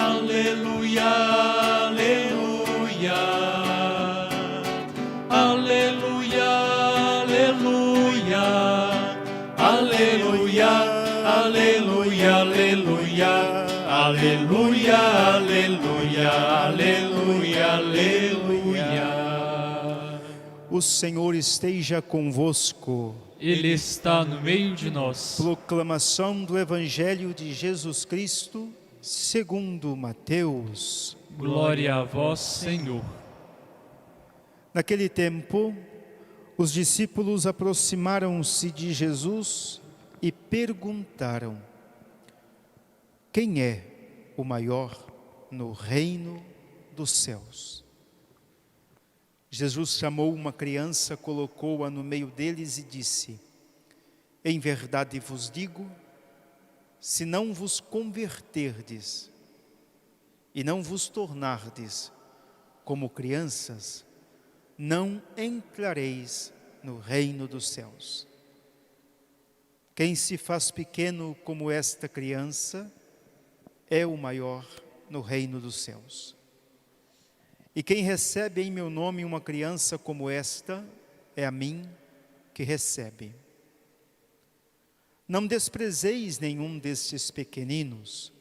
Aleluia, aleluia. Aleluia, aleluia. Aleluia, aleluia, aleluia. Aleluia, aleluia, aleluia, aleluia. O Senhor esteja convosco. Ele está no meio de nós. Proclamação do Evangelho de Jesus Cristo, segundo Mateus. Glória a vós, Senhor. Naquele tempo, os discípulos aproximaram-se de Jesus e perguntaram: quem é o maior no reino dos céus? Jesus chamou uma criança, colocou-a no meio deles e disse: em verdade vos digo, se não vos converterdes e não vos tornardes como crianças, não entrareis no reino dos céus. Quem se faz pequeno como esta criança é o maior no reino dos céus. E quem recebe em meu nome uma criança como esta, é a mim que recebe. Não desprezeis nenhum destes pequeninos,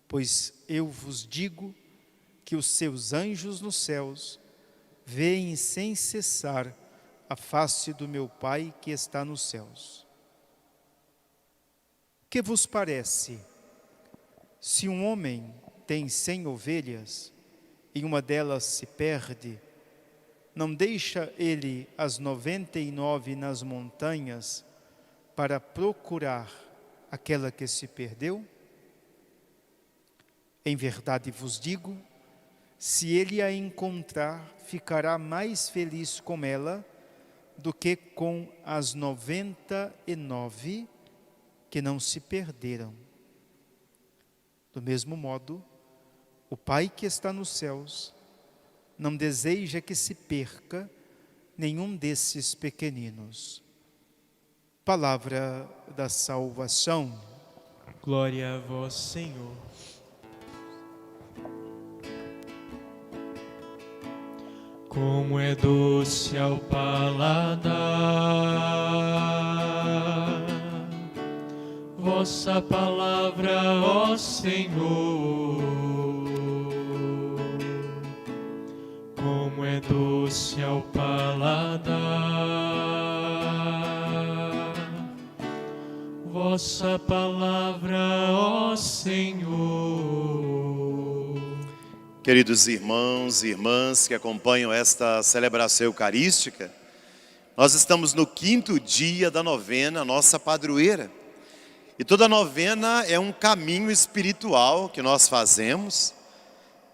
pois eu vos digo que os seus anjos nos céus veem sem cessar a face do meu Pai que está nos céus. Que vos parece? Se um homem tem 100 ovelhas e uma delas se perde, não deixa ele as 99 nas montanhas para procurar aquela que se perdeu? Em verdade vos digo, se ele a encontrar, ficará mais feliz com ela do que com as 99 que não se perderam. Do mesmo modo, o Pai que está nos céus não deseja que se perca nenhum desses pequeninos. Palavra da salvação. Glória a vós, Senhor. Como é doce ao paladar vossa palavra, ó Senhor. Como é doce ao paladar vossa palavra, ó Senhor. Queridos irmãos e irmãs que acompanham esta celebração eucarística, nós estamos no 5º dia da novena, nossa padroeira. E toda novena é um caminho espiritual que nós fazemos,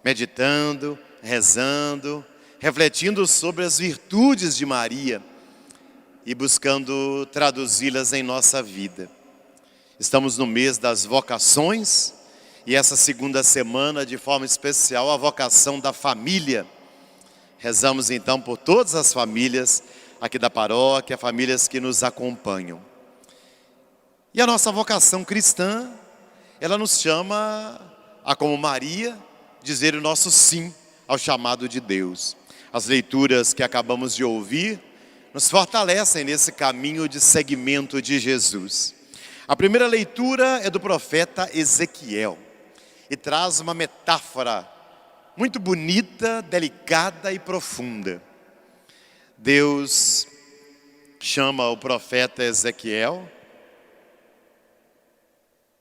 meditando, rezando, refletindo sobre as virtudes de Maria e buscando traduzi-las em nossa vida. Estamos no mês das vocações e essa segunda semana, de forma especial, a vocação da família. Rezamos então por todas as famílias aqui da paróquia, famílias que nos acompanham. E a nossa vocação cristã, ela nos chama a, como Maria, dizer o nosso sim ao chamado de Deus. As leituras que acabamos de ouvir nos fortalecem nesse caminho de seguimento de Jesus. A primeira leitura é do profeta Ezequiel e traz uma metáfora muito bonita, delicada e profunda. Deus chama o profeta Ezequiel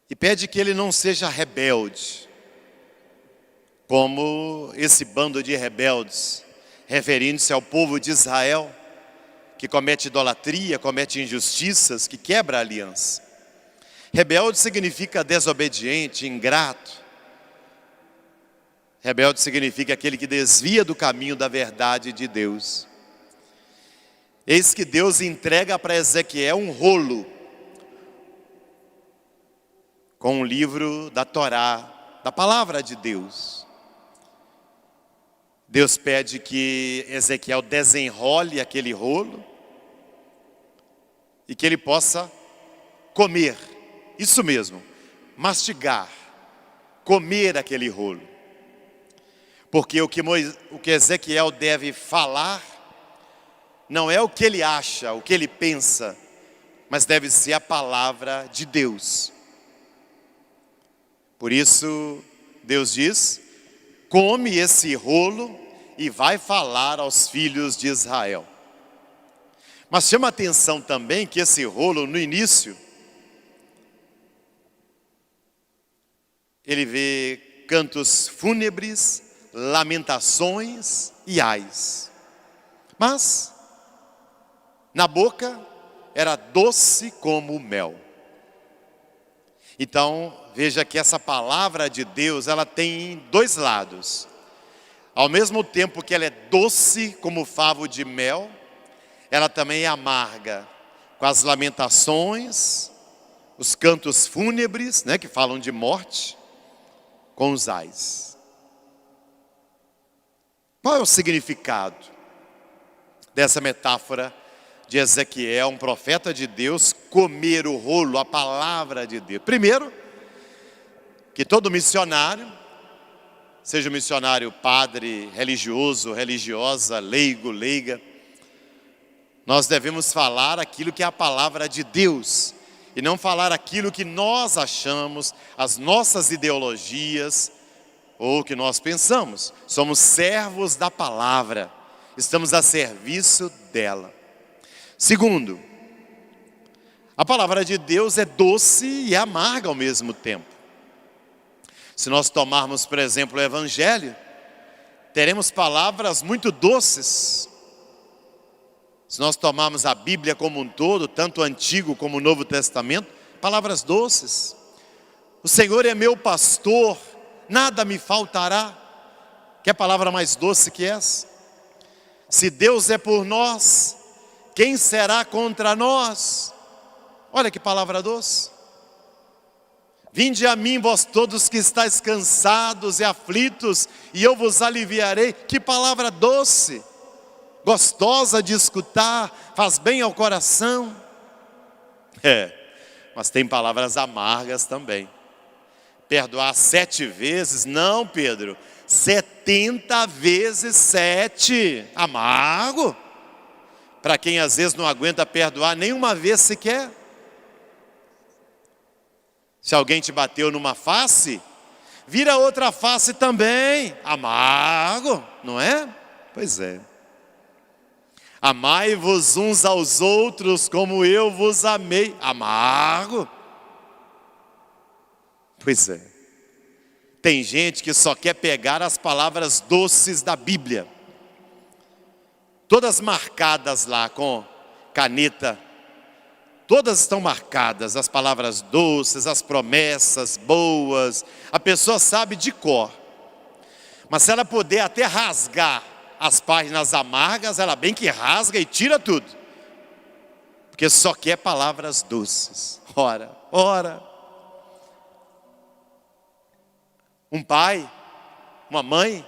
e pede que ele não seja rebelde, como esse bando de rebeldes, referindo-se ao povo de Israel, que comete idolatria, comete injustiças, que quebra a aliança. Rebelde significa desobediente, ingrato. Rebelde significa aquele que desvia do caminho da verdade de Deus. Eis que Deus entrega para Ezequiel um rolo com um livro da Torá, da palavra de Deus. Deus pede que Ezequiel desenrole aquele rolo e que ele possa comer, isso mesmo, mastigar, comer aquele rolo. Porque o que Ezequiel deve falar não é o que ele acha, o que ele pensa, mas deve ser a palavra de Deus. Por isso, Deus diz: come esse rolo e vai falar aos filhos de Israel. Mas chama a atenção também que esse rolo, no início, ele vê cantos fúnebres, lamentações e ais. Mas, na boca, era doce como o mel. Então, veja que essa palavra de Deus, ela tem dois lados. Ao mesmo tempo que ela é doce como favo de mel, ela também é amarga, com as lamentações, os cantos fúnebres, né, que falam de morte, com os ais. Qual é o significado dessa metáfora de Ezequiel, um profeta de Deus, comer o rolo, a palavra de Deus? Primeiro, que todo missionário, seja um missionário padre, religioso, religiosa, leigo, leiga, nós devemos falar aquilo que é a palavra de Deus e não falar aquilo que nós achamos, as nossas ideologias ou o que nós pensamos. Somos servos da palavra, estamos a serviço dela. Segundo, a palavra de Deus é doce e amarga ao mesmo tempo. Se nós tomarmos, por exemplo, o Evangelho, teremos palavras muito doces. Se nós tomarmos a Bíblia como um todo, tanto o Antigo como o Novo Testamento, palavras doces. O Senhor é meu pastor, nada me faltará. Que palavra mais doce que essa? Se Deus é por nós, quem será contra nós? Olha que palavra doce. Vinde a mim, vós todos que estáis cansados e aflitos, e eu vos aliviarei. Que palavra doce, gostosa de escutar, faz bem ao coração. Mas tem palavras amargas também. Perdoar 7 vezes? Não, Pedro, 70 vezes 7, amargo. Para quem às vezes não aguenta perdoar nenhuma vez sequer. Se alguém te bateu numa face, vira outra face também, amargo, não é? Pois é. Amai-vos uns aos outros como eu vos amei, amargo. Pois é. Tem gente que só quer pegar as palavras doces da Bíblia, todas marcadas lá com caneta. Todas estão marcadas, as palavras doces, as promessas boas. A pessoa sabe de cor. Mas se ela puder até rasgar as páginas amargas, ela bem que rasga e tira tudo. Porque só quer palavras doces. Ora. Um pai, uma mãe,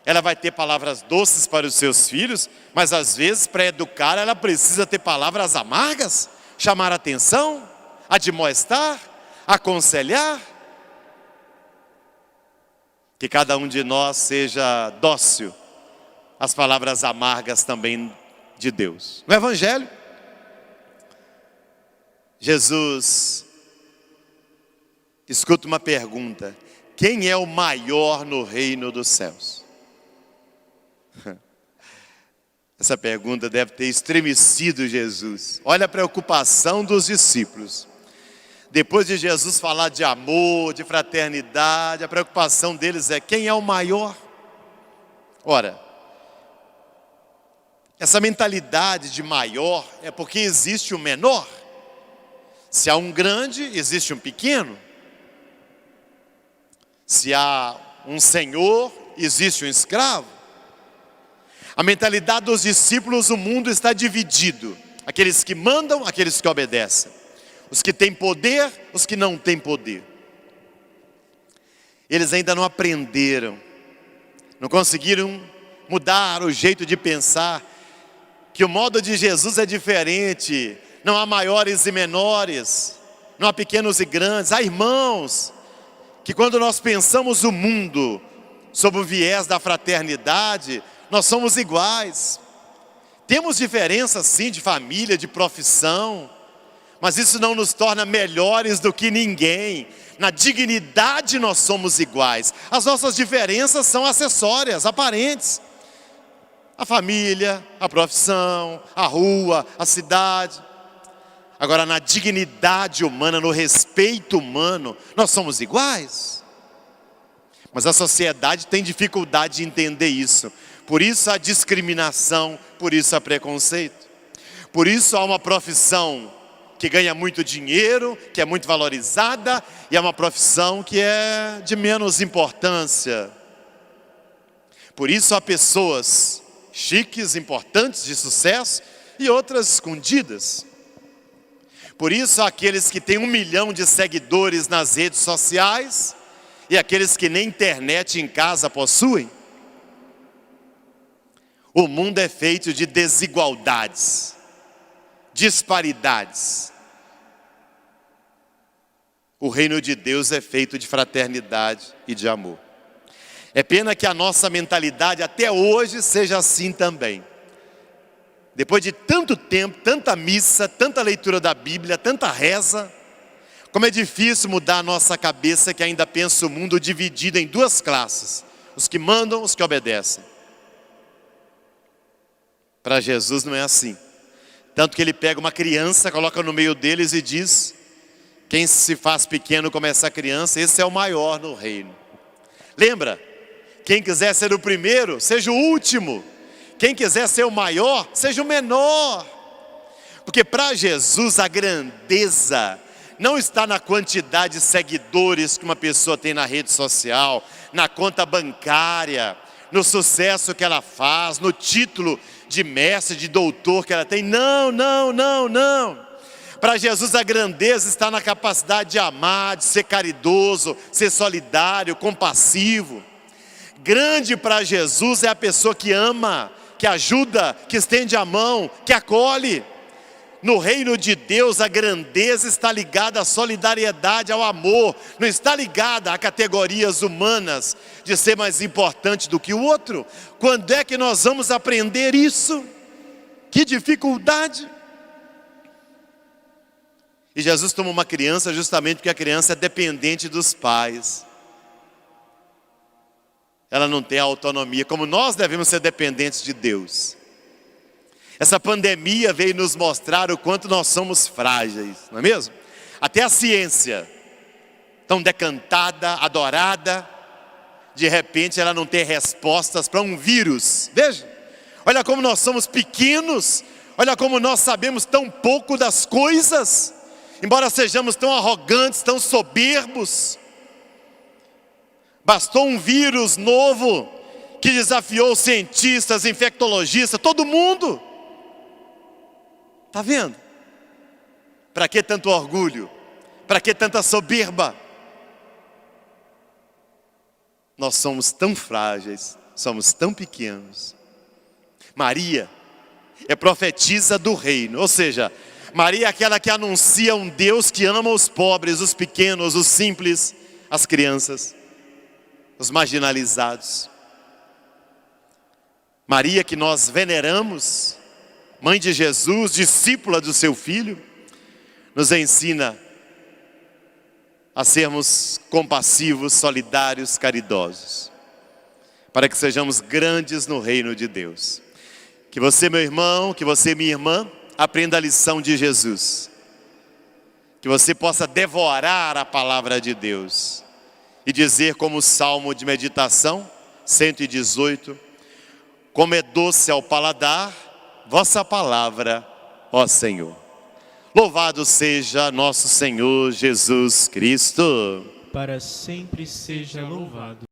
ela vai ter palavras doces para os seus filhos, mas às vezes para educar ela precisa ter palavras amargas. Chamar a atenção, admoestar, aconselhar. Que cada um de nós seja dócil às palavras amargas também de Deus. No Evangelho, Jesus escuta uma pergunta: quem é o maior no reino dos céus? Essa pergunta deve ter estremecido Jesus. Olha a preocupação dos discípulos. Depois de Jesus falar de amor, de fraternidade, a preocupação deles é: quem é o maior? Ora, essa mentalidade de maior é porque existe o menor. Se há um grande, existe um pequeno. Se há um senhor, existe um escravo. A mentalidade dos discípulos, o mundo está dividido. Aqueles que mandam, aqueles que obedecem. Os que têm poder, os que não têm poder. Eles ainda não aprenderam, não conseguiram mudar o jeito de pensar, que o modo de Jesus é diferente. Não há maiores e menores, não há pequenos e grandes, há irmãos que quando nós pensamos o mundo sob o viés da fraternidade, nós somos iguais. Temos diferenças sim de família, de profissão, mas isso não nos torna melhores do que ninguém. Na dignidade nós somos iguais. As nossas diferenças são acessórias, aparentes. A família, a profissão, a rua, a cidade. Agora, na dignidade humana, no respeito humano, nós somos iguais. Mas a sociedade tem dificuldade de entender isso. Por isso a discriminação, por isso a preconceito. Por isso há uma profissão que ganha muito dinheiro, que é muito valorizada, e é uma profissão que é de menos importância. Por isso há pessoas chiques, importantes, de sucesso, e outras escondidas. Por isso há aqueles que têm 1 milhão de seguidores nas redes sociais, e aqueles que nem internet em casa possuem. O mundo é feito de desigualdades, disparidades. O reino de Deus é feito de fraternidade e de amor. É pena que a nossa mentalidade até hoje seja assim também. Depois de tanto tempo, tanta missa, tanta leitura da Bíblia, tanta reza, como é difícil mudar a nossa cabeça que ainda pensa o mundo dividido em 2 classes. Os que mandam, os que obedecem. Para Jesus não é assim. Tanto que ele pega uma criança, coloca no meio deles e diz: quem se faz pequeno como essa criança, esse é o maior no reino. Lembra? Quem quiser ser o primeiro, seja o último. Quem quiser ser o maior, seja o menor. Porque para Jesus a grandeza não está na quantidade de seguidores que uma pessoa tem na rede social, na conta bancária, no sucesso que ela faz, no título de mestre, de doutor que ela tem. Não, não, não, não. Para Jesus a grandeza está na capacidade de amar, de ser caridoso, ser solidário, compassivo. Grande para Jesus é a pessoa que ama, que ajuda, que estende a mão, que acolhe. No reino de Deus a grandeza está ligada à solidariedade, ao amor. Não está ligada a categorias humanas de ser mais importante do que o outro. Quando é que nós vamos aprender isso? Que dificuldade! E Jesus toma uma criança justamente porque a criança é dependente dos pais. Ela não tem autonomia, como nós devemos ser dependentes de Deus. Essa pandemia veio nos mostrar o quanto nós somos frágeis, não é mesmo? Até a ciência, tão decantada, adorada, de repente ela não tem respostas para um vírus. Veja, olha como nós somos pequenos, olha como nós sabemos tão pouco das coisas, embora sejamos tão arrogantes, tão soberbos. Bastou um vírus novo que desafiou cientistas, infectologistas, todo mundo. Está vendo? Para que tanto orgulho? Para que tanta soberba? Nós somos tão frágeis, somos tão pequenos. Maria é profetisa do reino, ou seja, Maria é aquela que anuncia um Deus que ama os pobres, os pequenos, os simples, as crianças, os marginalizados. Maria que nós veneramos, mãe de Jesus, discípula do seu filho, nos ensina a sermos compassivos, solidários, caridosos, para que sejamos grandes no reino de Deus. Que você, meu irmão, que você, minha irmã, aprenda a lição de Jesus. Que você possa devorar a palavra de Deus e dizer como o Salmo de meditação 118: como é doce ao paladar vossa palavra, ó Senhor. Louvado seja nosso Senhor Jesus Cristo. Para sempre seja louvado.